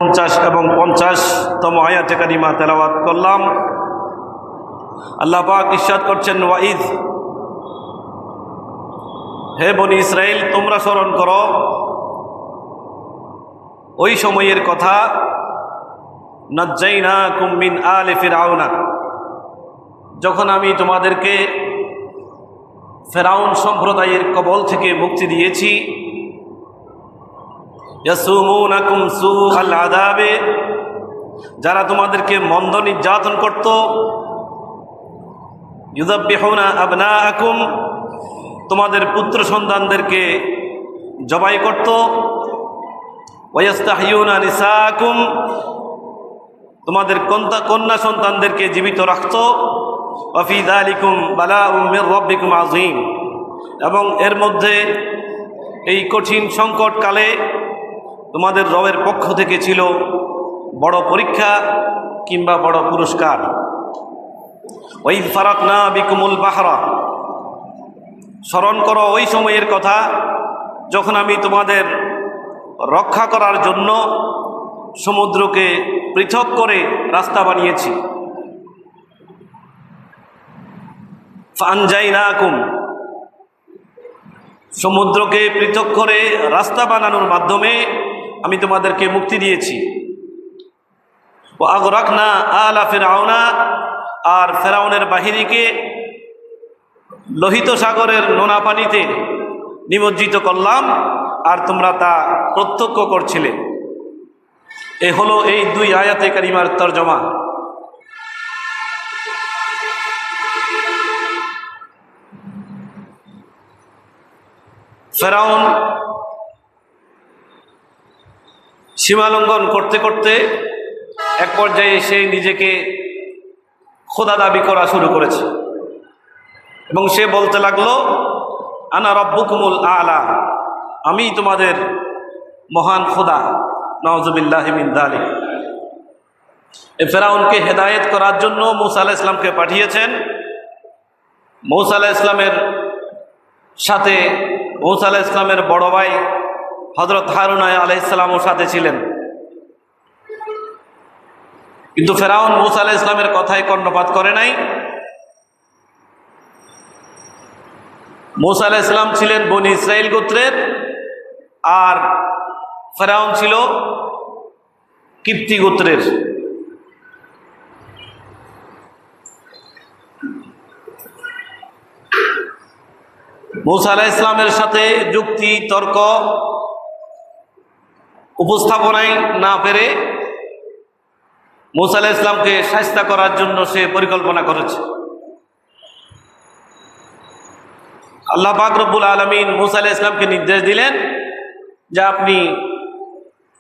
50 এবং 50তম আয়াতে কারিমা তেলাওয়াত করলাম। আল্লাহ পাক ইরশাদ করছেন, ওয়াইদ, হে বনি ইসরাইল, তোমরা স্মরণ করো ওই সময়ের কথা, নাজ্জাইনাকুম মিন আলি ফিরআউনা, যখন আমি তোমাদেরকে ফেরাউন সম্প্রদায়ের কবল থেকে মুক্তি দিয়েছি। ইয়াসুমুনাকুম সুআল আযাবে, যারা তোমাদেরকে মন্দ নির্যাতন করত। ইউযাব্বিহুনা আবনাআকুম, তোমাদের পুত্র সন্তানদেরকে জবাই করত। ওয়াইস্তাহইয়ুনা নিসাআকুম, তোমাদের কন্যা সন্তানদেরকে জীবিত রাখত। ওয়া ফি যালিকুম বালাউম মির রাব্বিকুম আযীম, এবং এর মধ্যে এই কঠিন সংকটকালে তোমাদের রবের পক্ষ থেকে ছিল বড় পরীক্ষা কিংবা বড় পুরস্কার। ওয়াইদ ফারাকনা বিকুমুল বাহরা, স্মরণ করো ওই সময়ের কথা যখন আমি তোমাদের রক্ষা করার জন্য সমুদ্রকে পৃথক করে রাস্তা বানিয়েছি। ফানজাইনাকুম, সমুদ্রকে পৃথক করে রাস্তা বানানোর মাধ্যমে আমি তোমাদেরকে মুক্তি দিয়েছি। ওয়া আগরাকনা আলা ফিরআউনা, আর ফেরাউনের বাহিনীকে লোহিত সাগরের নোনা পানিতে নিমজ্জিত করলাম, আর তোমরা তা প্রত্যক্ষ করছিলে। এ হলো এই দুই আয়াতে কারিমার তরজমা। ফেরাউন সীমালঙ্ঘন করতে করতে এক পর্যায়ে সে নিজেকে খোদা দাবি করা শুরু করেছে, এবং সে বলতে লাগলো, আনা রব্বুকুমুল আলা, আমি তোমাদের মহান খোদা। নাউযুবিল্লাহি মিন যালিক। এই ফেরাউনকে হেদায়েত করার জন্য মূসা আলাইহিস সালামকে পাঠিয়েছেন। মূসা আলাইহিস সালামের সাথে মূসা আলাইহিস সালামের বড় ভাই হযরত হারুন আলাইহিস সালামও সাথে ছিলেন, কিন্তু ফেরাউন মূসা আলাইহিস সালামের কথায় কর্ণপাত করে নাই। মূসা আলাইহিস সালাম ছিলেন বনি ইসরাইল গোত্রের, আর ফেরাউন ছিল কিপ্তি গোত্রের। মূসা আলাইহিস সালামের সাথে যুক্তি তর্ক উপস্থাপনায় না পেরে মূসা আলাইহিস সালামকে শায়েস্তা করার জন্য সে পরিকল্পনা করেছে। আল্লাহ পাক রব্বুল আলামিন মূসা আলাইহিস সালামকে নির্দেশ দিলেন যে আপনি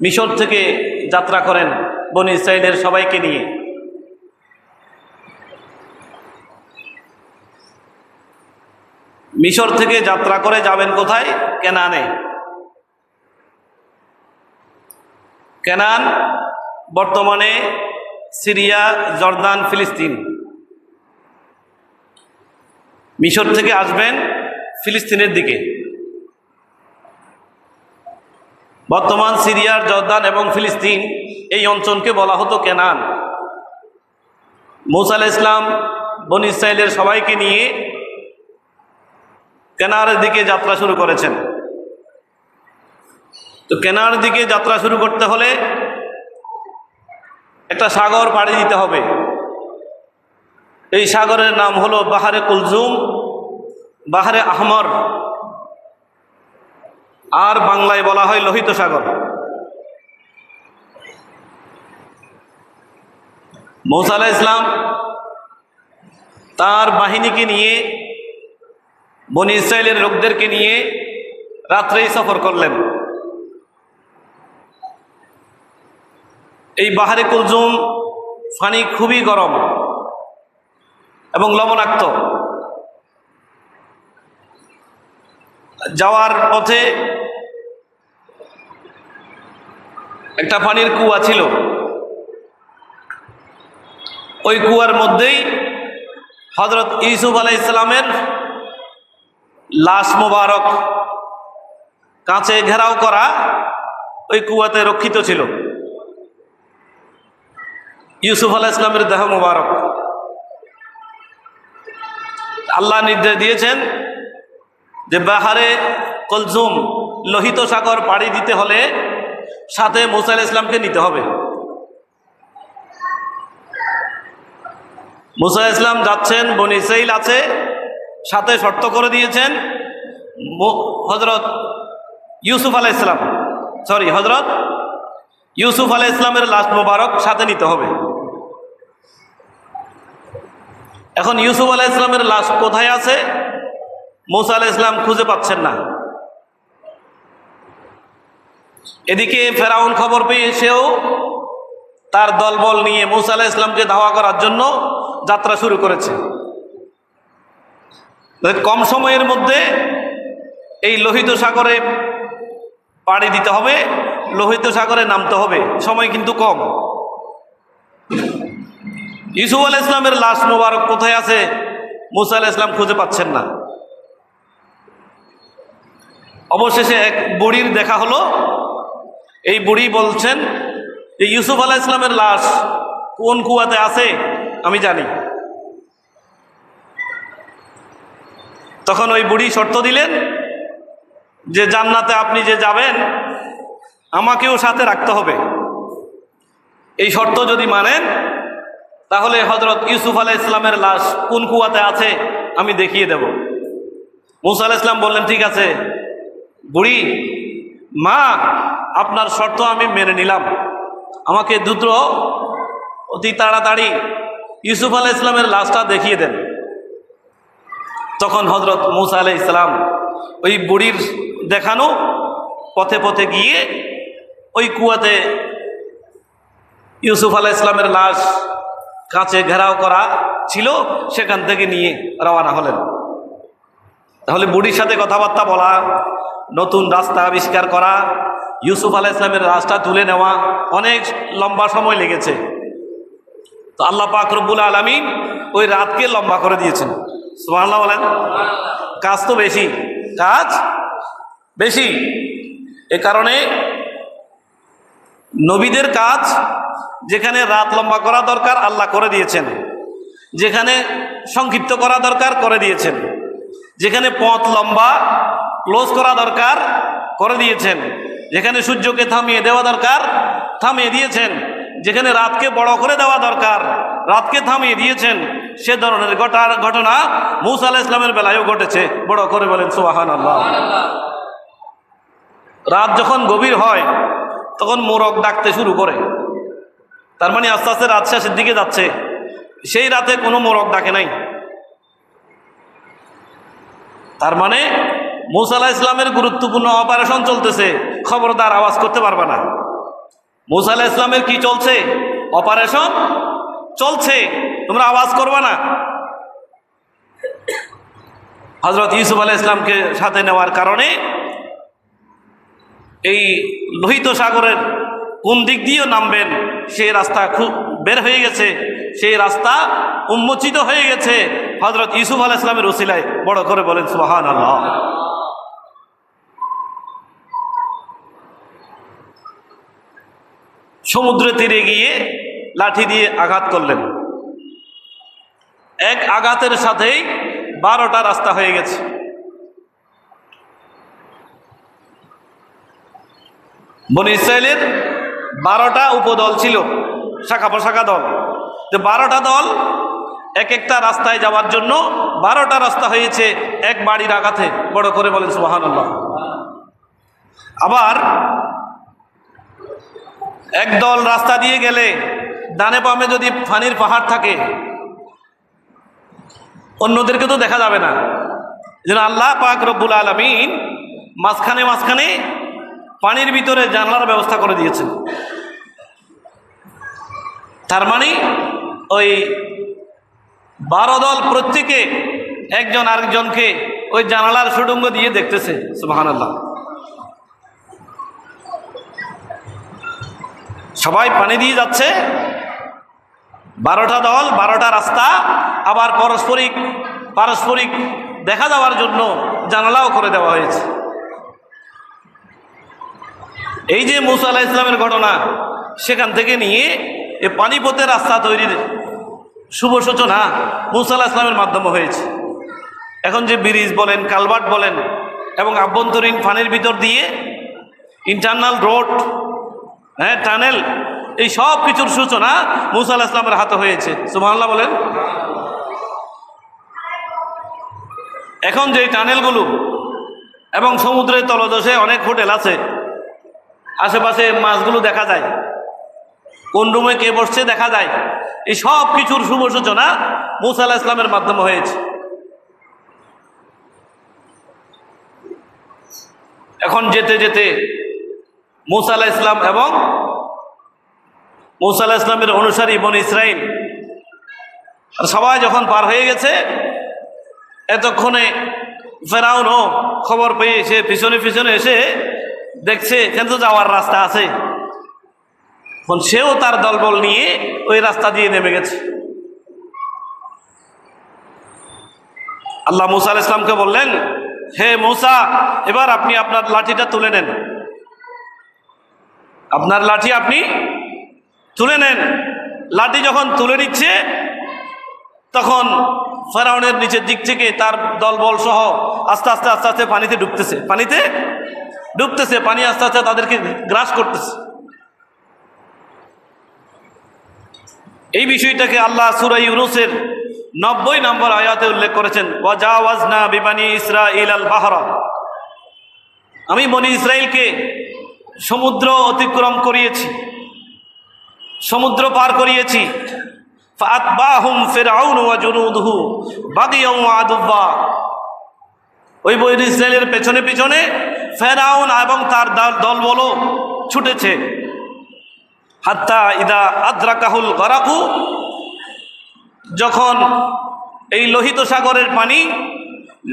মিশর থেকে যাত্রা করেন বনি ইসরাইলের সবাইকে নিয়ে। মিশর থেকে যাত্রা করে যাবেন কোথায়? কেনানে। কেনান বর্তমানে সিরিয়া, জর্দান, ফিলিস্তিন। মিশর থেকে আসবেন ফিলিস্তিনের দিকে। বর্তমান সিরিয়ার জর্দান এবং ফিলিস্তিন এই অঞ্চলকে বলা হতো কেনান। মূসা আলাইহিস সালাম বনি ইসরাইলের সবাইকে নিয়ে কেনানের দিকে যাত্রা শুরু করেছেন। তো কেনানের দিকে যাত্রা শুরু করতে হলে একটা সাগর পাড়ি দিতে হবে। এই সাগরের নাম হলো বাহরে কুলজুম, বাহরে আহমর, আর বাংলায় বলা হয় লোহিত সাগর। মূসা আলাইহিস সালাম তার বাহিনীকে নিয়ে, বনি ইসরাইলের লোকদেরকে নিয়ে রাত্রেই সফর করলেন। এই বাহরে কুলজুম পানি খুবই গরম এবং লবণাক্ত। যাওয়ার পথে একটা পানির কুয়া ছিল। ওই কুয়ার মধ্যেই হযরত ইউসুফ আলাইহিস সালামের লাশ মোবারক কাঁচে ঘেরাও করা ওই কুয়াতে রক্ষিত ছিল। ইউসুফ আলাইহিস সালামের দেহ মোবারক। আল্লাহ নির্দেশ দিয়েছেন যে বাহারে কলজুম, লোহিত সাগর পাড়ি দিতে হলে সাথে মুসা আলাইহিস সালামকে নিতে হবে। মুসা আলাইহিস সালাম যাচ্ছেন, বনী ইসরাইল আছে, সাথে শর্ত করে দিয়েছেন হযরত ইউসুফ আলাইহিস সালাম, হযরত ইউসুফ আলাইহিস সালামের লাশ মোবারক সাথে নিতে হবে। এখন ইউসুফ আলাইহিস সালামের লাশ কোথায় আছে মুসা আলাইহিস সালাম খুঁজে পাচ্ছেন না। এদিকে ফেরাউন খবর পেয়ে সেও তার দলবল নিয়ে মুসা আলাইহিস সালামকে ধাওয়া করার জন্য যাত্রা শুরু করেছে। কম সময়ের মধ্যে এই লোহিত সাগরে পাড়ি দিতে হবে, লোহিত সাগরে নামতে হবে, সময় কিন্তু কম। ইউসুফ আলাইহিস সালামের লাশ মোবারক কোথায় আছে মুসা আলাইহিস সালাম খুঁজে পাচ্ছেন না। অবশেষে এক বুড়ির দেখা হলো। এই বুড়ি বলছেন যে ইউসুফ আলাইহিস সালামের লাশ কোন কুয়াতে আছে আমি জানি। তখন ওই বুড়ি শর্ত দিলেন যে জান্নাতে আপনি যে যাবেন আমাকেও সাথে রাখতে হবে। এই শর্ত যদি মানেন তাহলে হযরত ইউসুফ আলাইহিস সালামের লাশ কোন কুয়াতে আছে আমি দেখিয়ে দেব। মুসা আলাইহিস সালাম বললেন, ঠিক আছে বুড়ি মা, আপনার শর্ত আমি মেনে নিলাম, আমাকে দ্রুত অতি তাড়াতাড়ি ইউসুফ আলাইহিস সালামের লাশটা দেখিয়ে দেন। তখন হযরত মুসা আলাইহিস সালাম ওই বুড়ির দেখানো পথে পথে গিয়ে ওই কুয়াতে ইউসুফ আলাইহিস সালামের লাশ কাছে ঘেরাও করা ছিল, সেখান থেকে নিয়ে রওনা হলেন। তাহলে বুড়ির সাথে কথাবার্তা বলা, নতুন রাস্তা আবিষ্কার করা, ইউসুফ আলাইহিস সালামের লাশটা তুলে নেওয়া অনেক লম্বা সময় লেগেছে। তো আল্লাহ পাক রব্বুল আলামিন ওই রাতকে লম্বা করে দিয়েছেন। সুবহানাল্লাহ বলেন। কাজ তো বেশি, কাজ বেশি। এ কারণে নবীদের কাজ যেখানে রাত লম্বা করা দরকার আল্লাহ করে দিয়েছেন, যেখানে সংক্ষিপ্ত করা দরকার করে দিয়েছেন, যেখানে পথ লম্বা ক্লোজ করা দরকার করে দিয়েছেন, যেখানে সূর্যকে থামিয়ে দেওয়া দরকার থামিয়ে দিয়েছেন, যেখানে রাতকে বড় করে দেওয়া দরকার রাতকে থামিয়ে দিয়েছেন। সে ধরনের ঘটনা মুসা আলাইহিস সালামের বেলায়ও ঘটেছে। বড় করে বলেন সুবহানাল্লাহ। রাত যখন গভীর হয় তখন মোরগ ডাকতে শুরু করে, তার মানে আস্তে আস্তে রাত শেষের দিকে যাচ্ছে। সেই রাতে কোনো মোরগ ডাকে নাই, তার মানে মুসা আলাইহিস সালামের গুরুত্বপূর্ণ অপারেশন চলতেছে, খবরদার আওয়াজ করতে পারবে না। মুসা আলাইহিস সালামের কি চলছে? অপারেশন চলছে, তোমরা আওয়াজ করবে না। হযরত ইউসুফ আলাইহিস সালামকে সাথে নেওয়ার কারণে এই লোহিত সাগরের কোন দিক দিয়েও নামবেন সেই রাস্তা খুব বের হয়ে গেছে, সেই রাস্তা উন্মোচিত হয়ে গেছে হযরত ইউসুফ আলাইহিস সালামের ওসিলায়। বড় করে বলেন সুবহানাল্লাহ। সমুদ্রের তীরে গিয়ে লাঠি দিয়ে আঘাত করলেন। এক আঘাতের সাথেই 12টা রাস্তা হয়ে গেছে। বনী ইসরাইলের 12টা উপদল ছিল, শাখা প্রশাখা দল। যে 12টা দল এক একটা রাস্তায় যাওয়ার জন্য 12টা রাস্তা হয়েছে এক বাড়ির আঘাতে। বড় করে বলেন সুবহানাল্লাহ। আবার এক দল রাস্তা দিয়ে গেলে ডানে বামে যদি পানির পাহাড় থাকে অন্যদেরকে তো দেখা যাবে না, যেন আল্লাহ পাক রব্বুল আলামিন মাঝখানে মাঝখানে পানির ভিতরে জানলার ব্যবস্থা করে দিয়েছেন। তার মানে ওই 12 দল প্রত্যেকে একজন আরেকজনকে ওই জানালার সুড়ঙ্গ দিয়ে দেখতেছে। সুবহানাল্লাহ। সবাই পানি দিয়ে যাচ্ছে, 12টা দল 12টা রাস্তা, আবার পারস্পরিক দেখা যাওয়ার জন্য জানালাও করে দেওয়া হয়েছে। এই যে মুসা আলাইহিস সালামের ঘটনা, সেখান থেকে নিয়ে এই পানিপথের রাস্তা তৈরির শুভ সূচনা মুসা আলাইহিস সালামের মাধ্যমে হয়েছে। এখন যে ব্রিজ বলেন, কালভার্ট বলেন এবং আভ্যন্তরীণ পানির ভিতর দিয়ে ইন্টারনাল রোড, টানেল, এই সব কিছুর সূচনা মুসা আলাইহিস সালামের হাতে হয়েছে। সুবহানাল্লাহ বলেন। এখন যে টানেলগুলো এবং সমুদ্রের তলদেশে অনেক হোটেল আছে, আশেপাশে মাছগুলো দেখা যায়, কোন রুমে কে বসছে দেখা যায়, এই সব কিছুর শুভ সূচনা মুসা আলাইহিস সালামের মাধ্যমে হয়েছে। এখন যেতে যেতে মুসা আলাইহিস সালাম এবং মুসা আলাইহিস সালামের অনুসারী বনী ইসরাইল সবাই যখন পার হয়ে গেছে, এতক্ষণে ফেরাউনও খবর পেয়ে সে পিছনে পিছনে এসে দেখছে এখানে তো যাওয়ার রাস্তা আছে। এখন সেও তার দলবল নিয়ে ওই রাস্তা দিয়ে নেমে গেছে। আল্লাহ মুসা আলাইহিস সালামকে বললেন, হে মুসা, এবার আপনি আপনার লাঠিটা তুলে নেন, আপনার লাঠি আপনি তুলে নেন। লাঠি যখন তুলে নিচ্ছে তখন ফেরাউনের নিচের দিক থেকে তার দলবল সহ আস্তে আস্তে আস্তে আস্তে পানিতে ডুবতেছে, পানি আস্তে আস্তে তাদেরকে গ্রাস করতেছে। এই বিষয়টাকে আল্লাহ সূরা ইউনূসের 90 নম্বর আয়াতে উল্লেখ করেছেন, ওয়াজাওয়াজনা বিবানি ইসরাঈল আল বাহরা, আমি বনী ইসরাইলকে সমুদ্র অতিক্রম করিয়েছি, সমুদ্র পার করিয়েছি। ফাআতবাহুম ফিরআউন ওয়া জুনুদুহু বাগিয়াও ওয়া আদুওয়া, ওই বনী ইসরাইলের পেছনে পেছনে ফেরাউন এবং তার দলবল ছুটেছে। হাত্তা ইদা আদ্রাকাহুল গরাকু, যখন এই লোহিত সাগরের পানি,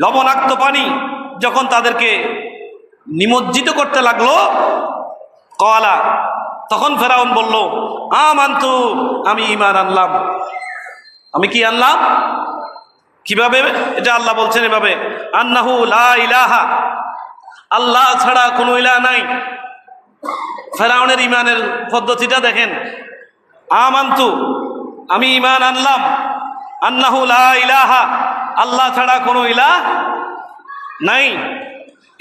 লবণাক্ত পানি যখন তাদেরকে নিমজ্জিত করতে লাগলো, কওয়ালা, তখন ফেরাউন বলল, আমান্তু, আমি ঈমান আনলাম। আমি কি আনলাম? কিভাবে? এটা আল্লাহ বলছেন এভাবে, আন্নাহু লা ইলাহা, আল্লাহ ছাড়া কোনো ইলাহ নাই। ফেরাউনের ইমানের পদ্ধতিটা দেখেন, আমান্তু, আমি ঈমান আনলাম, আন্নাহু লা ইলাহা, আল্লাহ ছাড়া কোনো ইলাহ নাই,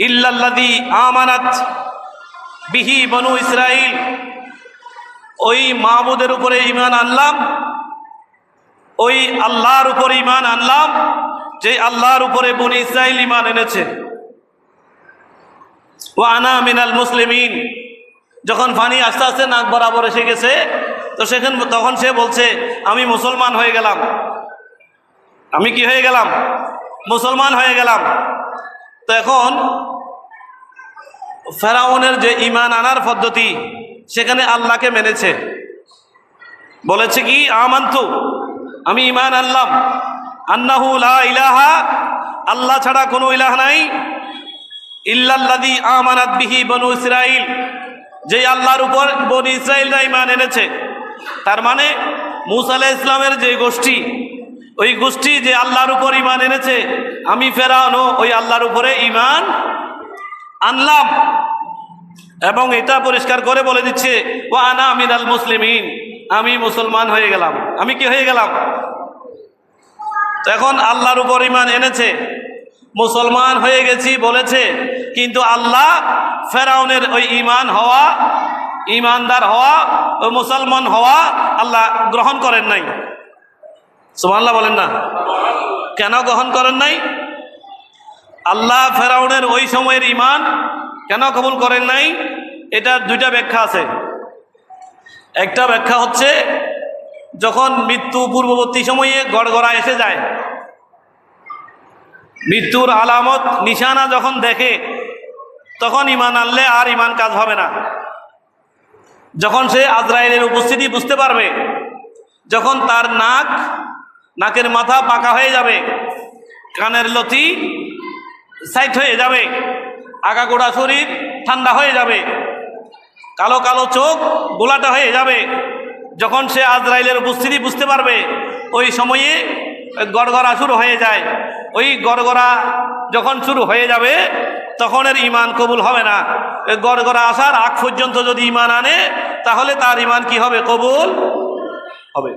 ইল্লাল্লাযী আমানাত বিহি বনু ইসরাইল, ওই মাবুদের উপরে ঈমান আনলাম, ওই আল্লাহর উপর ঈমান আনলাম যে আল্লাহর উপরে বনী ইসরাইল ঈমান এনেছে। ওয়া আনা মিনাল মুসলিমিন, যখন পানি আস্তে আস্তে নাক বরাবর এসে গেছে তো তখন সে বলছে, আমি মুসলমান হয়ে গেলাম। আমি কি হয়ে গেলাম? মুসলমান হয়ে গেলাম। তো এখন ফেরাউনের যে ঈমান আনার পদ্ধতি, সেখানে আল্লাহকে মেনেছে, বলেছে কি, আমান্তু, আমি ঈমান আনলাম, আন্নাহু লা ইলাহা, আল্লাহ ছাড়া কোনো ইলাহ নাই, ইল্লাল্লাযী আমানাত বিহি বনু ইসরাইল, যে আল্লাহর উপর বনী ইসরাইলরা ঈমান এনেছে। তার মানে মুসা আলাইহিস সালামের যে গোষ্ঠী, ওই গোষ্ঠী যে আল্লাহর উপর ঈমান এনেছে, আমি ফেরাউনও ওই আল্লাহর উপরে ঈমান আনলাম। এবং এটা পরিষ্কার করে বলে দিচ্ছে, ওয়া আনা মিনাল মুসলিমিন, আমি মুসলমান হয়ে গেলাম। আমি কি হয়ে গেলাম? এখন আল্লাহর উপর ঈমান এনেছে, মুসলমান হয়ে গেছি বলেছে, কিন্তু আল্লাহ ফেরাউনের ওই ঈমান হওয়া, ঈমানদার হওয়া, ওই মুসলমান হওয়া আল্লাহ গ্রহণ করেন নাই। সুবহানাল্লাহ বলেন না। কেন গ্রহণ করেন নাই? আল্লাহ ফেরাউনের ওই সময়ের ঈমান কেন কবুল করেন নাই? এটার দুইটা ব্যাখ্যা আছে। একটা ব্যাখ্যা হচ্ছে, যখন মৃত্যু পূর্ববর্তী সময়ে গড়গড়া এসে যায়, মৃত্যুর আলামত নিশানা যখন দেখে, তখন ঈমান আনলে আর ঈমান কাজ হবে না। যখন সে আজরাইলের উপস্থিতি বুঝতে পারবে, যখন তার নাকের মাথা পাকা হয়ে যাবে, কানের লতি সাইড হয়ে যাবে, আগাগোড়া শরীর ঠান্ডা হয়ে যাবে, কালো কালো চোখ গোলাটা হয়ে যাবে, যখন সে আজরাইলের উপস্থিতি বুঝতে পারবে, ওই সময়ে গড়গড়া শুরু হয়ে যায়। ওই গড়গড়া যখন শুরু হয়ে যাবে, তখন এর ঈমান কবুল হবে না। গড়গড়া আসার আগ পর্যন্ত যদি ঈমান আনে, তাহলে তার ঈমান কি হবে? কবুল হবে।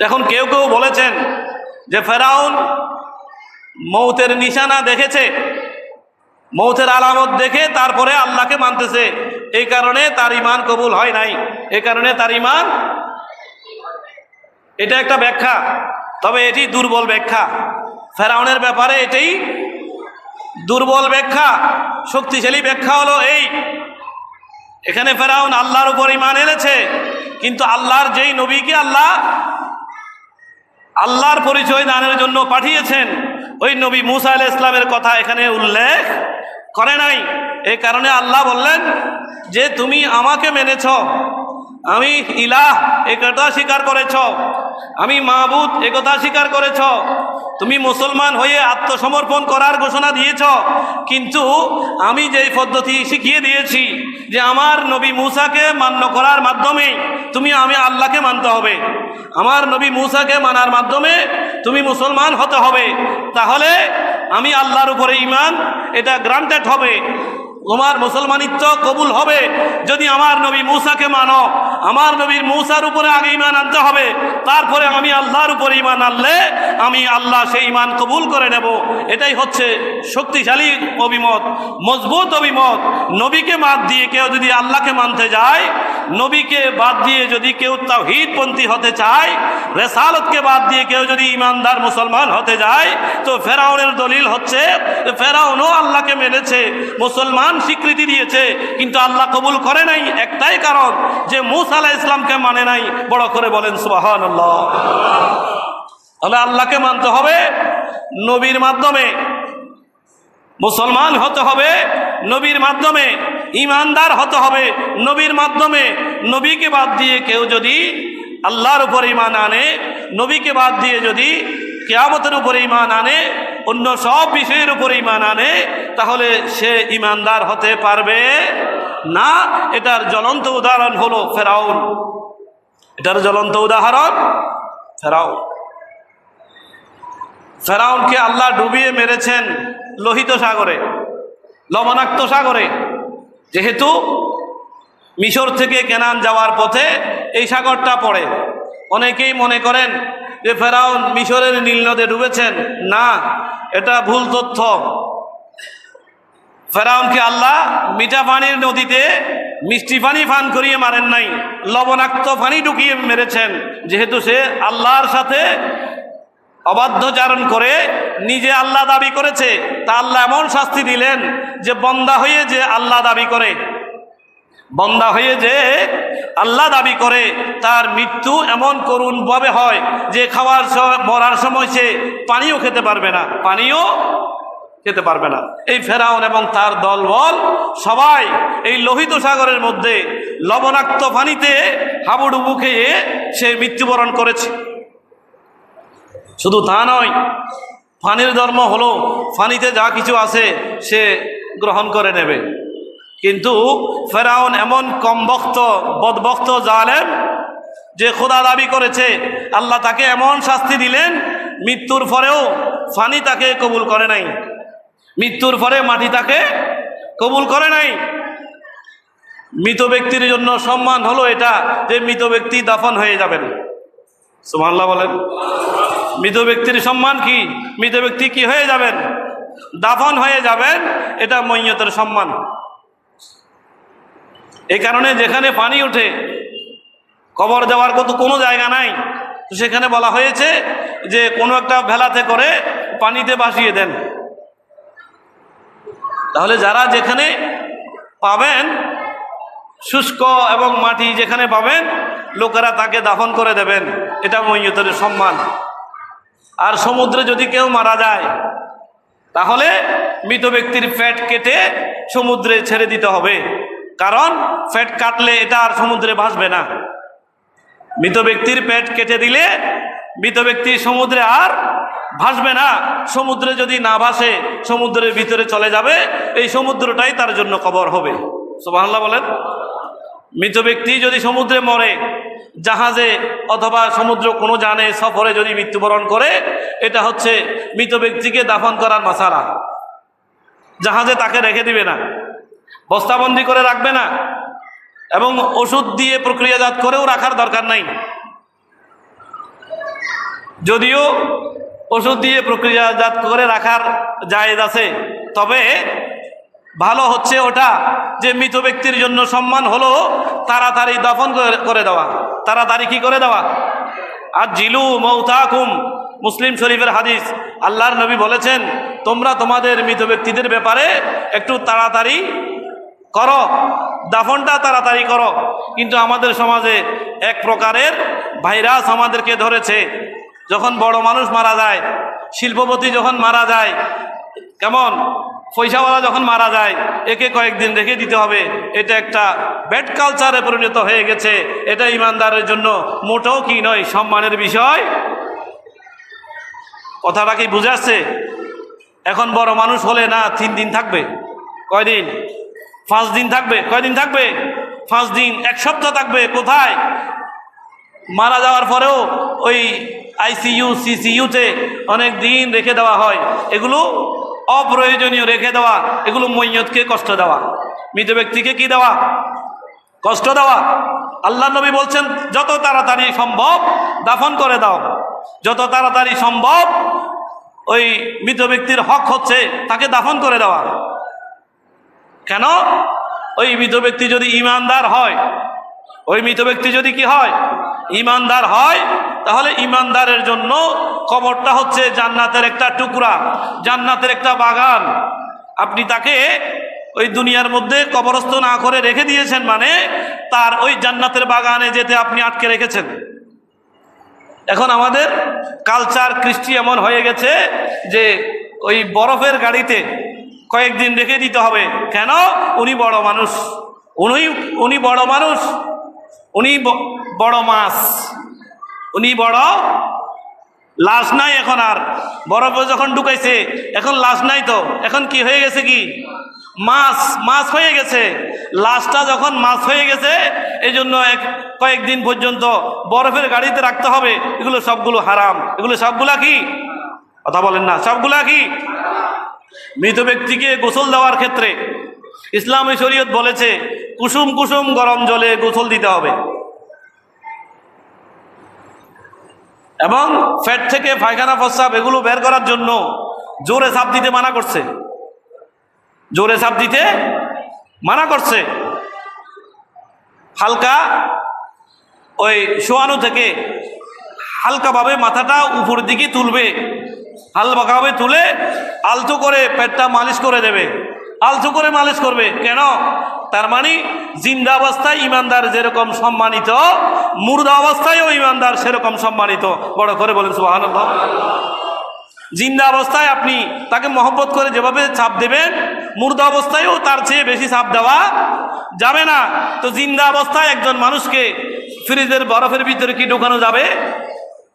এখন কেউ কেউ বলেছেন যে ফেরাউন মৌতের নিশানা দেখেছে, মৌতের আলামত দেখে তারপরে আল্লাহকে মানতেছে, এই কারণে তার ঈমান কবুল হয় নাই, এই কারণে তার ঈমান। এটা একটা ব্যাখ্যা, তবে এটি দুর্বল ব্যাখ্যা। ফেরাউনের ব্যাপারে এটাই দুর্বল ব্যাখ্যা। শক্তিশালী ব্যাখ্যা হলো এই, এখানে ফেরাউন আল্লাহর উপর ঈমান এনেছে, কিন্তু আল্লাহর যেই নবীকে আল্লাহর পরিচয় দানের জন্য পাঠিয়েছেন, ওই নবী মূসা আলাইহিস সালামের কথা এখানে উল্লেখ করে নাই। এই কারণে আল্লাহ বললেন যে তুমি আমাকে মেনেছ, আমি ইলাহ একথা স্বীকার করেছ, আমি মাবুদ একথা স্বীকার করেছ, তুমি মুসলমান হয়ে আত্মসমর্পণ করার ঘোষণা দিয়েছ, কিন্তু আমি যেই পদ্ধতি শিখিয়ে দিয়েছি যে আমার নবী মূসাকে মান্য করার মাধ্যমে আমি আল্লাহকে মানতে হবে, আমার নবী মূসাকে মানার মাধ্যমে তুমি মুসলমান হতে হবে, তাহলে আমি আল্লাহর উপরে ঈমান এটা গ্রান্টেড হবে, তোমার মুসলমানিত্ব কবুল হবে যদি আমার নবী মূসাকে মানো। আমার নবীর মূসার উপরে আগে ঈমান আনতে হবে, তারপরে আমি আল্লাহর উপরে ঈমান আনলে আমি আল্লাহ সেই ঈমান কবুল করে নেব। এটাই হচ্ছে শক্তিশালী অভিমত, মজবুত অভিমত। নবীকে বাদ দিয়ে কেউ যদি আল্লাহকে মানতে যায়, নবীকে বাদ দিয়ে যদি কেউ তাওহীদপন্থী হতে চায়, রেসালতকে বাদ দিয়ে কেউ যদি ঈমানদার মুসলমান হতে যায়, তো ফেরাউনের দলিল হচ্ছে ফেরাউনও আল্লাহকে মেনেছে, মুসলমান স্বীকৃতি দিয়েছে, কিন্তু আল্লাহ কবুল করে নাই। একটাই কারণ যে মূসা আলাইহিস সালামকে মানে নাই। বড় করে বলেন সুবহানাল্লাহ। তাহলে আল্লাহকে মানতে হবে নবীর মাধ্যমে, মুসলমান হতে হবে নবীর মাধ্যমে, ঈমানদার হতে হবে নবীর মাধ্যমে। নবীকে বাদ দিয়ে কেউ যদি আল্লাহর উপর ঈমান আনে, নবীকে বাদ দিয়ে যদি কিয়ামতের উপরে ঈমান আনে, অন্য সব বিষয়ের উপরে ঈমান আনে, তাহলে সে ঈমানদার হতে পারবে না। এটার জ্বলন্ত উদাহরণ হলো ফেরাউন। এটার জ্বলন্ত উদাহরণ ফেরাউন। ফেরাউনকে আল্লাহ ডুবিয়ে মেরেছেন লোহিত সাগরে, লবণাক্ত সাগরে। যেহেতু মিশর থেকে কেনান যাওয়ার পথে এই সাগরটা পড়ে, অনেকেই মনে করেন যে ফেরাউন মিশরের নীল নদে ডুবেছেন। না, এটা ভুল তথ্য। ফেরাউনকে আল্লাহ মিঠা পানির নদীতে মিষ্টি পানি পান করিয়ে মারেন নাই, লবণাক্ত পানি ঢুকিয়ে মেরেছেন। যেহেতু সে আল্লাহর সাথে অবাধ্যচারণ করে নিজে আল্লাহ দাবি করেছে, তা আল্লাহ এমন শাস্তি দিলেন যে বন্দা হয়ে যে আল্লাহ দাবি করে, বন্দা হয়ে যে আল্লাহ দাবি করে, তার মৃত্যু এমন করুণভাবে হয় যে খাওয়ার মরার সময় সে পানিও খেতে পারবে না, পানিও খেতে পারবে না। এই ফেরাউন এবং তার দলবল সবাই এই লোহিত সাগরের মধ্যে লবণাক্ত পানিতে হাবুডুবু খেয়ে সে মৃত্যুবরণ করেছে। শুধু তা নয়, পানির ধর্ম হলো পানিতে যা কিছু আছে সে গ্রহণ করে নেবে। কিন্তু ফেরাউন এমন কমবক্ত, বদবক্ত, জালেম যে খোদা দাবি করেছে, আল্লাহ তাকে এমন শাস্তি দিলেন, মৃত্যুর পরেও পানি তাকে কবুল করে নাই, মৃত্যুর পরে মাটি তাকে কবুল করে নাই। মৃত ব্যক্তির জন্য সম্মান হলো এটা যে মৃত ব্যক্তি দাফন হয়ে যাবেন। সুবহানাল্লাহ বলেন। মৃত ব্যক্তির সম্মান কি? মৃত ব্যক্তি কি হয়ে যাবেন? দাফন হয়ে যাবেন। এটা মইয়তের সম্মান। এই কারণে যেখানে পানি ওঠে, কবর দেওয়ার কোনো জায়গা নাই, তো সেখানে বলা হয়েছে যে কোনো একটা ভেলাতে করে পানিতে ভাসিয়ে দেন। তাহলে যারা যেখানে পাবেন শুষ্ক এবং মাটি যেখানে পাবেন, লোকেরা তাকে দাফন করে দেবেন। এটা মইয়তের সম্মান। আর সমুদ্রে যদি কেউ মারা যায়, তাহলে মৃত ব্যক্তির পেট কেটে সমুদ্রে ছেড়ে দিতে হবে, কারণ পেট কাটলে এটা আর সমুদ্রে ভাসবে না। মৃত ব্যক্তির পেট কেটে দিলে মৃত ব্যক্তি সমুদ্রে আর ভাসবে না। সমুদ্রে যদি না ভাসে, সমুদ্রের ভিতরে চলে যাবে, এই সমুদ্রটাই তার জন্য কবর হবে। সুবহানাল্লাহ বলেন। মৃত ব্যক্তি যদি সমুদ্রে মরে, জাহাজে অথবা সমুদ্র কোনো যানে সফরে যদি মৃত্যুবরণ করে, এটা হচ্ছে মৃত ব্যক্তিকে দাফন করার মাসালা। জাহাজে তাকে রেখে দিবে না, বস্তাবন্দি করে রাখবে না, এবং ওষুধ দিয়ে প্রক্রিয়াজাত করেও রাখার দরকার নাই। যদিও ওষুধ দিয়ে প্রক্রিয়াজাত করে রাখার জায়েজ আছে, তবে ভালো হচ্ছে ওটা যে মৃত ব্যক্তির জন্য সম্মান হলো তাড়াতাড়ি দাফন করে দেওয়া। তাড়াতাড়ি কি করে দেওয়া? আর জিলু মৌতাকুম, মুসলিম শরীফের হাদিস, আল্লাহর নবী বলেছেন তোমরা তোমাদের মৃত ব্যক্তিদের ব্যাপারে একটু তাড়াতাড়ি করো, দাফনটা তাড়াতাড়ি করো। কিন্তু আমাদের সমাজে এক প্রকারের ভাইরাস আমাদেরকে ধরেছে। যখন বড় মানুষ মারা যায়, শিল্পপতি যখন মারা যায়, কেমন পয়সাওয়ালা যখন মারা যায়, একে কয়েকদিন রেখে দিতে হবে। এটা একটা ব্যাড কালচারে পরিণত হয়ে গেছে। এটা ইমানদারের জন্য মোটেও কি নয়, সম্মানের বিষয়। কথাটা কি বুঝে আসছে? এখন বড় মানুষ হলে না 3 দিন থাকবে, কয়দিন? 5 দিন থাকবে। কয়দিন থাকবে? 5 দিন, 1 সপ্তাহ থাকবে। কোথায়? মারা যাওয়ার পরেও ওই আইসিইউ সিসিইউতে অনেক দিন রেখে দেওয়া হয়। এগুলো অপ্রয়োজনীয় রেখে দেওয়া, এগুলো মইয়তকে কষ্ট দেওয়া, মৃত ব্যক্তিকে কি দেওয়া? কষ্ট দেওয়া। আল্লাহ নবী বলছেন যত তাড়াতাড়ি সম্ভব দাফন করে দাও, যত তাড়াতাড়ি সম্ভব ওই মৃত ব্যক্তির হক হচ্ছে তাকে দাফন করে দেওয়া। কেন? ওই মৃত ব্যক্তি যদি ইমানদার হয়, ওই মৃত ব্যক্তি যদি কি হয়? ইমানদার হয়, তাহলে ইমানদারের জন্য কবরটা হচ্ছে জান্নাতের একটা টুকরা, জান্নাতের একটা বাগান। আপনি তাকে ওই দুনিয়ার মধ্যে কবরস্থ না করে রেখে দিয়েছেন, মানে তার ওই জান্নাতের বাগানে যেতে আপনি আটকে রেখেছেন। এখন আমাদের কালচার কৃষ্টি এমন হয়ে গেছে যে ওই বরফের গাড়িতে কয়েকদিন রেখে দিতে হবে। কেন? উনি বড় মানুষ, উনি বড় মানুষ, উনি বড় মাছ, উনি বড় লাশ নাই। এখন আর বরফে যখন ঢুকাইছে এখন লাশ নাই, তো এখন কি হয়ে গেছে? কি মাছ, মাছ হয়ে গেছে। লাশটা যখন মাছ হয়ে গেছে, এই জন্য কয়েকদিন পর্যন্ত বরফের গাড়িতে রাখতে হবে। এগুলো সবগুলো হারাম। এগুলো সবগুলা কি? কথা বলেন না, সবগুলা কি? মৃত ব্যক্তিকে গোসল দেওয়ার ক্ষেত্রে ইসলামী শরীয়ত বলেছে কুসুম কুসুম গরম জলে গোসল দিতে হবে, এবং পেট থেকে পায়খানা প্রস্রাব এগুলো বের করার জন্য জোরে চাপ দিতে মানা করছে, জোরে চাপ দিতে মানা করছে। হালকা ওই শোয়ানো থেকে হালকাভাবে মাথাটা উপরের দিকে তুলবে, হালকাভাবে তুলে আলতো করে পেটটা মালিশ করে দেবে, আলতো করে মালিশ করবে। কেন? তার মানে জিন্দা অবস্থায় ইমানদার যেরকম সম্মানিত, মুর্দা অবস্থায়ও ইমানদার সেরকম সম্মানিত। বড় করে বলেন সুবহানাল্লাহ। জিন্দা অবস্থায় আপনি তাকে মহব্বত করে যেভাবে চাপ দেবেন, মুর্দা অবস্থায়ও তার চেয়ে বেশি চাপ দেওয়া যাবে না। তো জিন্দা অবস্থায় একজন মানুষকে ফ্রিজের বরফের ভিতরে কি ঢুকানো যাবে?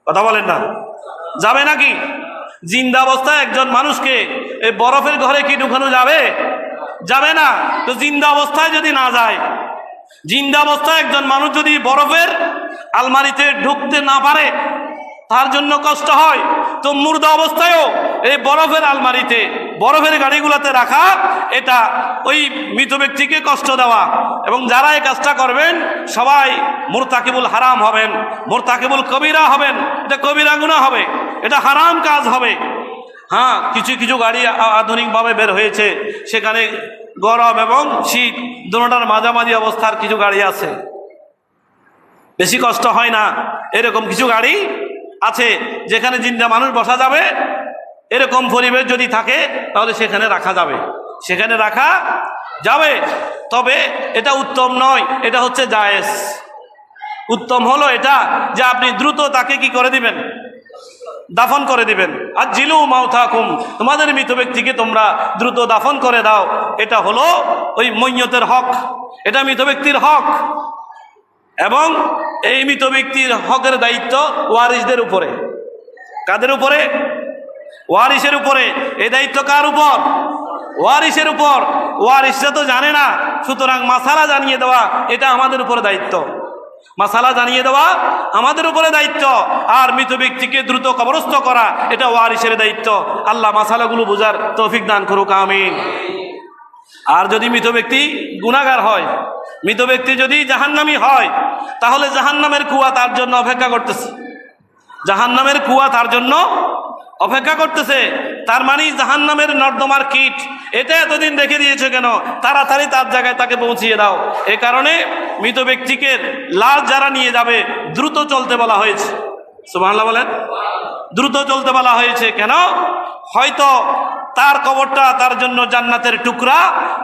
কথা বলেন না, যাবে নাকি? জিন্দা অবস্থায় একজন মানুষকে এই বরফের ঘরে কি ঢুকানো যাবে? যাবে না। তো জিন্দা অবস্থায় যদি না যায়, জিন্দা অবস্থায় একজন মানুষ যদি বরফের আলমারিতে ঢুকতে না পারে, তার জন্য কষ্ট হয়, তো মুর্দা অবস্থায়ও এই বরফের আলমারিতে, বরফের গাড়িগুলোতে রাখা, এটা ওই মৃত ব্যক্তিকে কষ্ট দেওয়া। এবং যারা এই কাজটা করবেন সবাই মুরতাকিবুল হারাম হবেন, মুরতাকিবুল কবিরা হবেন। এটা কবিরা গুনাহ হবে, এটা হারাম কাজ হবে। হ্যাঁ, কিছু কিছু গাড়ি আধুনিকভাবে বের হয়েছে, সেখানে গরম এবং শীত দুটোটার মাঝামাঝি অবস্থার কিছু গাড়ি আছে, বেশি কষ্ট হয় না। এরকম কিছু গাড়ি আছে যেখানে জিন্দা মানুষ বসা যাবে, এরকম পরিবেশ যদি থাকে তাহলে সেখানে রাখা যাবে, সেখানে রাখা যাবে। তবে এটা উত্তম নয়, এটা হচ্ছে জায়েজ। উত্তম হলো এটা যে আপনি দ্রুত তাকে কি করে দিবেন? দাফন করে দিবেন। আর জিলু মাউতাকুম, তোমাদের মৃত ব্যক্তিকে তোমরা দ্রুত দাফন করে দাও। এটা হলো ওই মইয়তের হক, এটা মৃত ব্যক্তির হক। এবং এই মৃত ব্যক্তির হকের দায়িত্ব ওয়ারিসদের উপরে। কাদের উপরে? ওয়ারিসের উপরে। এই দায়িত্ব কার উপর? ওয়ারিসের উপর। ওয়ারিসরা তো জানে না, সুতরাং মাসালা জানিয়ে দেওয়া এটা আমাদের উপরে দায়িত্ব। মাসালা জানিয়ে দেওয়া আমাদের উপরে দায়িত্ব। আর মৃত ব্যক্তিকে দ্রুত কবরস্থ করা এটা ওয়ারিসের দায়িত্ব। আল্লাহ মাসালাগুলো বোঝার তৌফিক দান করুক, আমিন। আর যদি মৃত ব্যক্তি গুনাহগার হয়, মৃত ব্যক্তি যদি জাহান্নামী হয় তাহলে জাহান্নামের কুয়া তার জন্য অপেক্ষা করতেছে, জাহান্নামের কুয়া তার জন্য অপেক্ষা করতেছে। তার মানে জাহান্নামের নর্দমার কীট এটা এতদিন রেখে দিয়েছে কেন? তাড়াতাড়ি তার জায়গায় তাকে পৌঁছিয়ে দাও। এ কারণে মৃত ব্যক্তিকে লাশ যারা নিয়ে যাবে দ্রুত চলতে বলা হয়েছে। সুবহানাল্লাহ বলেন। দ্রুত চলতে বলা হয়েছে কেন? হয়তো তার কবরটা তার জন্য জান্নাতের টুকরা,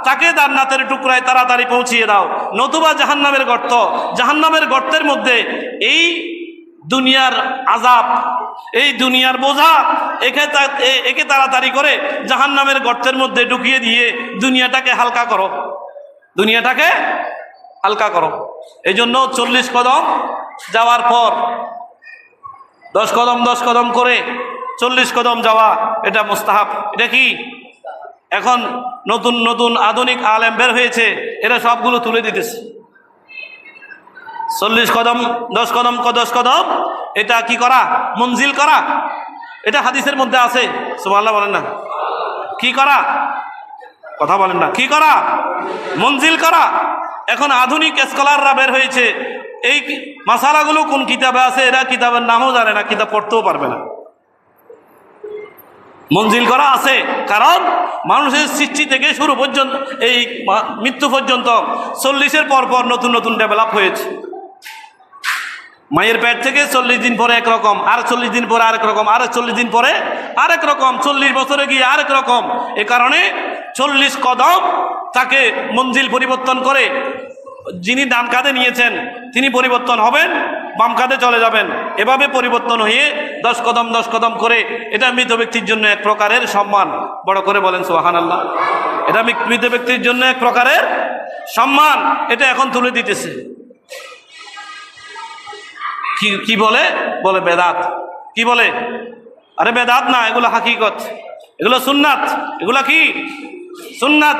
তাকে জান্নাতের টুকরায় তাড়াতাড়ি পৌঁছিয়ে দাও, নতুবা জাহান্নামের গর্ত, জাহান্নামের গর্তের মধ্যে এই দুনিয়ার আযাব, এই দুনিয়ার বোঝা একে তাড়াতাড়ি করে জাহান্নামের গর্তের মধ্যে ঢুকিয়ে দিয়ে দুনিয়াটাকে হালকা করো, দুনিয়াটাকে হালকা করো। এই জন্য 40 কদম যাওয়ার পর 10 কদম 10 কদম করে 40 কদম যাওয়া এটা মুস্তাহাব। এটা কি এখন নতুন নতুন আধুনিক আলেম বের হয়েছে, এরা সবগুলো তুলে দিতেছে। 40 কদম 10 কদম 10 কদম এটা কি করা? মঞ্জিল করা। এটা হাদিসের মধ্যে আছে। সুবহানাল্লাহ বলেন না। কি করা? কথা বলেন না। কি করা? মঞ্জিল করা। এখন আধুনিক স্কলাররা বের হয়েছে, এই মাসালাগুলো কোন কিতাবে আছে এরা কিতাবের নামও জানে না, কিতাব পড়তেও পারবে না। মঞ্জিল করা আছে কারণ মানুষের সৃষ্টি থেকে শুরু পর্যন্ত এই মৃত্যু পর্যন্ত 40-এর পর পর নতুন নতুন ডেভেলপ হয়েছে। মায়ের পেট থেকে 40 দিন পরে একরকম, আর 40 দিন পরে আরেক রকম, আর 40 দিন পরে আরেক রকম, 40 বছরে গিয়ে আরেক রকম। এ কারণে 40 কদম তাকে মঞ্জিল পরিবর্তন করে, যিনি ডান কাঁধে নিয়েছেন তিনি পরিবর্তন হবেন, বাম কাঁধে চলে যাবেন। এভাবে পরিবর্তন হয়ে 10 কদম 10 কদম করে এটা মৃত ব্যক্তির জন্য এক প্রকারের সম্মান। বড় করে বলেন সুবহানাল্লাহ। এটা মৃত ব্যক্তির জন্য এক প্রকারের সম্মান। এটা এখন তুলে দিতেছে। কি বলে? বলে বেদাত। কি বলে? আরে বেদাত না, এগুলো হাকিকত, এগুলো সুন্নাত। এগুলো কি? সুন্নাত।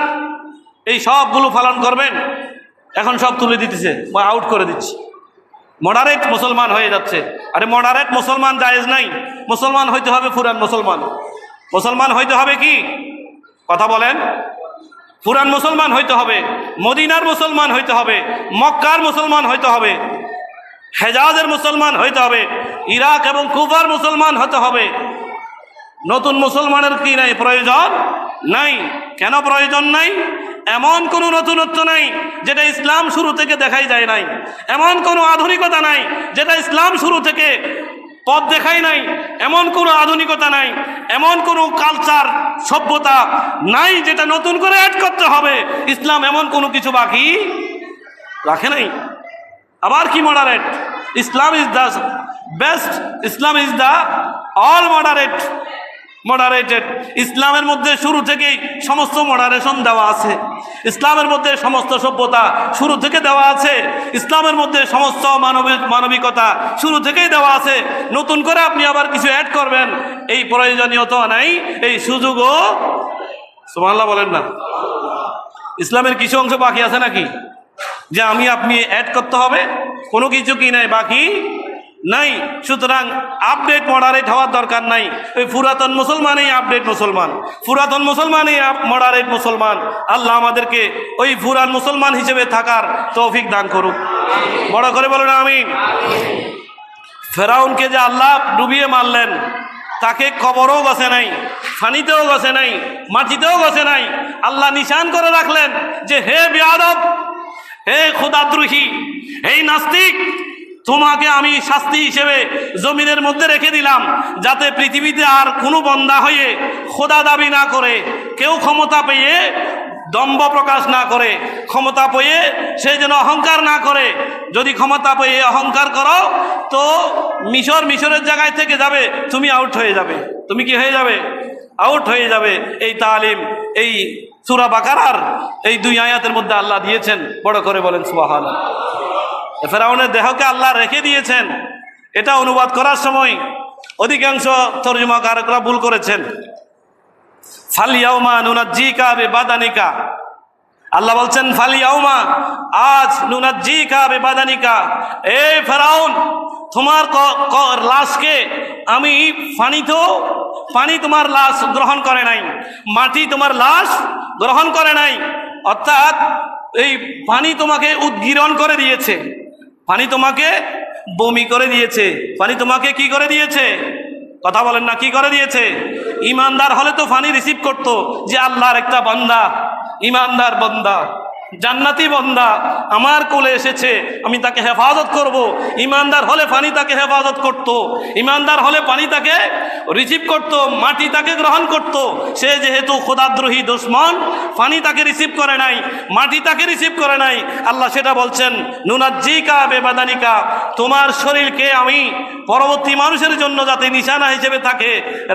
এই সবগুলো পালন করবেন। এখন সব তুলে দিতেছে, আউট করে দিচ্ছে। মডারেট মুসলমান হয়ে যাচ্ছে। আরে মডারেট মুসলমান জায়েজ নাই। মুসলমান হইতে হবে পুরান মুসলমান। মুসলমান হইতে হবে কি? কথা বলেন। পুরান মুসলমান হইতে হবে, মদিনার মুসলমান হইতে হবে, মক্কার মুসলমান হইতে হবে, হেজাজের মুসলমান হইতে হবে, ইরাক এবং কুফার মুসলমান হতে হবে। নতুন মুসলমানের কি নাই? প্রয়োজন নাই। কেন প্রয়োজন নাই? এমন কোনো নতুনত্ব নাই যেটা ইসলাম শুরু থেকে দেখাই যায় নাই, এমন কোনো আধুনিকতা নাই যেটা ইসলাম শুরু থেকে পথ দেখাই নাই, এমন কোনো আধুনিকতা নাই, এমন কোনো কালচার সভ্যতা নাই যেটা নতুন করে অ্যাড করতে হবে। ইসলাম এমন কোনো কিছু বাকি রাখে নাই। আবার কি moderate? Islam is the best, Islam is the all moderated. ইসলামের মধ্যে শুরু থেকেই সমস্ত মডারেশন দেওয়া আছে। ইসলামের মধ্যে সমস্ত সভ্যতা শুরু থেকে দেওয়া আছে। ইসলামের মধ্যে সমস্ত মানবিকতা শুরু থেকেই দেওয়া আছে। নতুন করে আপনি আবার কিছু অ্যাড করবেন এই প্রয়োজনীয়তা নাই, এই সুযোগও। সুবহানাল্লাহ বলেন না। ইসলামের কিছু অংশ বাকি আছে নাকি যে আমি আপনি অ্যাড করতে হবে? কোনো কিছু কি নাই, বাকি নাই। সুতরাং আপডেট মডারেট হওয়ার দরকার নাই। ওই পুরাতন মুসলমানই আপডেট মুসলমান, পুরাতন মুসলমানই মডারেট মুসলমান। আল্লাহ আমাদেরকে ওই পুরান মুসলমান হিসেবে থাকার তৌফিক দান করুক। বড় করে বলুন আমিন। ফেরাউনকে যে আল্লাহ ডুবিয়ে মারলেন, তাকে কবরও গছে নাই, ফানিতেও গছে নাই, মাটিতেও গছে নাই। আল্লাহ নিশান করে রাখলেন যে হে বেয়াদব, হে খোদাদ্রোহী, হে নাস্তিক, তোমাকে আমি শাস্তি হিসেবে জমিনের মধ্যে রেখে দিলাম, যাতে পৃথিবীতে আর কোনো বন্দা হয়ে খোদা দাবি না করে, কেউ ক্ষমতা পেয়ে দম্ভ প্রকাশ না করে, ক্ষমতা পেয়ে সে যেন অহংকার না করে। যদি ক্ষমতা পেয়ে অহংকার করো তো মিশরের জায়গায় থেকে যাবে, তুমি আউট হয়ে যাবে। তুমি কি হয়ে যাবে? আউট হয়ে যাবে। এই তালিম এই সূরা বাকারার এই 2 আয়াতের মধ্যে আল্লাহ দিয়েছেন। বড় করে বলেন সুবহানাল্লাহ। ফেরাউনের দেহকে আল্লাহ রেখে দিয়েছেন। এটা অনুবাদ করার সময় অধিকাংশ তরজমাকারকরা ভুল করেছেন। ফালিয়াউমা নুনাজ্জিকা বিবাদানিকা, আল্লাহ বলছেন ফালিয়াউমা, আজ নুনাজ্জিকা বিবাদানিকা। এই ফেরাউন, তোমার লাশকে আমি পানি তোমার লাশ গ্রহণ করে নাই, মাটি তোমার লাশ গ্রহণ করে নাই। অর্থাৎ এই পানি তোমাকে উদ্গীরণ করে দিয়েছে, পানি তোমাকে বমি করে দিয়েছে, পানি তোমাকে কি করে দিয়েছে? কথা বলেন না, কি করে দিয়েছে? ইমানদার হলে তো পানি রিসিভ করতো, যে আল্লাহর একটা বান্দা, ইমানদার বান্দা, জান্নাতি বান্দা আমার কোলে এসেছে, আমি তাকে হেফাজত করব। ইমানদার হলে পানি তাকে হেফাজত করত, ইমানদার হলে পানি তাকে রিসিভ করত, মাটি তাকে গ্রহণ করত। সে যেহেতু খোদাদ্রোহী দুশমন, পানি তাকে রিসিভ করে নাই, মাটি তাকে রিসিভ করে নাই। আল্লাহ সেটা বলছেন, নুনাজ্জিকা বেবাদানিকা, তোমার শরীরকে আমি পরবর্তী মানুষের জন্য যাতে নিশানা হিসেবে থাকে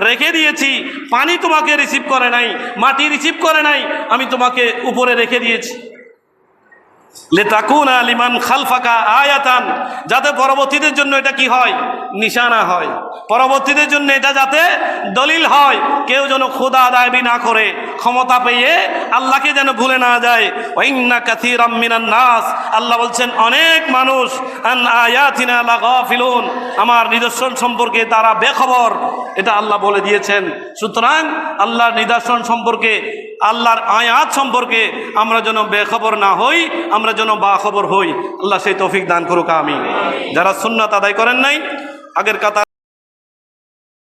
রেখে দিয়েছি। পানি তোমাকে রিসিভ করে নাই, মাটি রিসিভ করে নাই, আমি তোমাকে উপরে রেখে দিয়েছি। লিতাকুনা লিমান খালফাকা আয়াতান, যাতে পরবর্তীদের জন্য এটা কি হয়? নিশানা হয়। পরবর্তীদের জন্য এটা যাতে দলিল হয়, কেউ যেন খোদা দাবি না করে, ক্ষমতা পেয়ে আল্লাহকে যেন ভুলে না যায়। ওয়াইন্না কাসীরাম মিনান নাস, আল্লাহ বলছেন অনেক মানুষ আন আয়াতিনা লাগাফিলুন, আমার নিদর্শন সম্পর্কে তারা বেখবর, এটা আল্লাহ বলে দিয়েছেন। সুতরাং আল্লাহর নিদর্শন সম্পর্কে, আল্লাহর আয়াত সম্পর্কে আমরা যেন বেখবর না হই, আমরা যেন বাখবর হই। আল্লাহ সেই তৌফিক দান করুক, আমিন। যারা সুন্নাত আদায় করেন নাই, আগের কথা